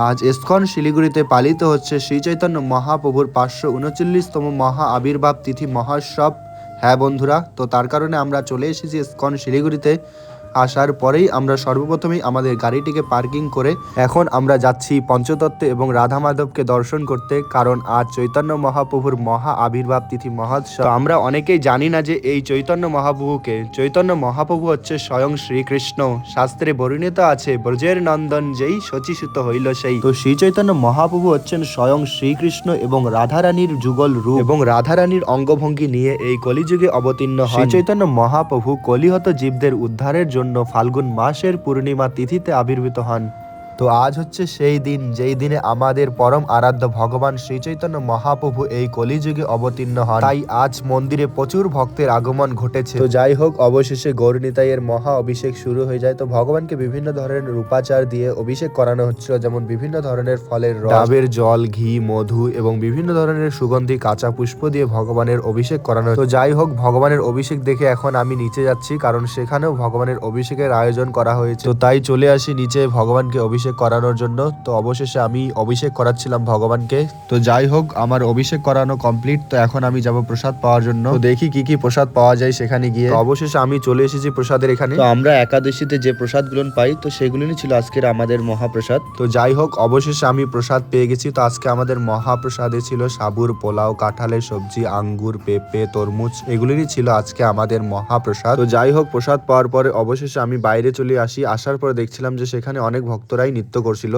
আজ ইসকন শিলিগুড়িতে পালিত হচ্ছে শ্রী চৈতন্য মহাপ্রভুর 539তম মহা আবির্ভাব তিথি মহোৎসব। হ্যাঁ বন্ধুরা, তো তার কারণে আমরা চলে এসেছি ইসকন শিলিগুড়িতে। আসার পরেই আমরা সর্বপ্রথমেই আমাদের গাড়িটিকে পার্কিং করে এখন আমরা যাচ্ছি পঞ্চতত্ত্ব এবং রাধা মাধবকে দর্শন করতে, কারণ আজ চৈতন্য মহাপ্রভুর মহা আবির্ভাব তিথি মহোৎসব। তো আমরা অনেকেই জানি না যে এই চৈতন্য মহাপ্রভুকে, চৈতন্য মহাপ্রভু হচ্ছে স্বয়ং শ্রীকৃষ্ণ। শাস্ত্রে বর্ণিত আছে, ব্রজের নন্দন যেই শচীসুত হইল সেই। তো শ্রী চৈতন্য মহাপ্রভু হচ্ছেন স্বয়ং শ্রীকৃষ্ণ এবং রাধারানীর যুগল রূপ এবং রাধারানীর অঙ্গভঙ্গি নিয়ে এই কলিযুগে অবতীর্ণ হন। শ্রী চৈতন্য মহাপ্রভু কলিহত জীবদের উদ্ধারের জন্য ফাল্গুন মাসের পূর্ণিমা তিথিতে আবির্ভূত হন। তো আজ হচ্ছে সেই দিন যেই দিনে আমাদের পরম আরাধ্য ভগবান শ্রী চৈতন্য মহাপ্রভু এই কলিযুগে অবতীর্ণ হন। তাই আজ মন্দিরে প্রচুর ভক্তের আগমন ঘটেছে। তো যাই হোক, অবশেষে গৌরনিতাইয়ের মহা অভিষেক শুরু হয়ে যায়। তো ভগবানকে বিভিন্ন ধরনের রূপাচার দিয়ে অভিষেক করানো হচ্ছিল, যেমন বিভিন্ন ধরনের ফলের রস, ডাবের জল, ঘি, মধু এবং বিভিন্ন ধরনের সুগন্ধি কাঁচা পুষ্প দিয়ে ভগবানের অভিষেক করানো। তো যাই হোক, ভগবানের অভিষেক দেখে এখন আমি নিচে যাচ্ছি, কারণ সেখানেও ভগবানের অভিষেকের আয়োজন করা হয়েছে। তো তাই চলে আসি নিচে ভগবানকে অভিষেক করানোর জন্য। তো অবশেষে আমি অভিষেক করাচ্ছিলাম ভগবানকে। তো যাই হোক, আমার অভিষেক করানো কমপ্লিট। তো এখন আমি যাব প্রসাদ পাওয়ার জন্য। তো দেখি কি কি প্রসাদ পাওয়া যায় সেখানে গিয়ে। তো অবশেষে আমি চলে এসেছি প্রসাদের এখানে। তো আমরা একাদশীতে যে প্রসাদগুলো পাই, তো সেগুলোই ছিল আজকের আমাদের মহাপ্রসাদ। তো যাই হোক, অবশেষে আমি প্রসাদ পেয়ে গেছি। তো আজকে আমাদের মহাপ্রসাদে ছিল সাবুর পোলাও, কাঁঠালের সবজি, আঙ্গুর, পেঁপে, তরমুজ, এগুলোই ছিল আজকে আমাদের মহাপ্রসাদ। তো যাই হোক, প্রসাদ পাওয়ার পরে অবশেষে আমি বাইরে চলে আসি। আসার পরে দেখছিলাম যে সেখানে অনেক ভক্তরাই নৃত্য করছিল।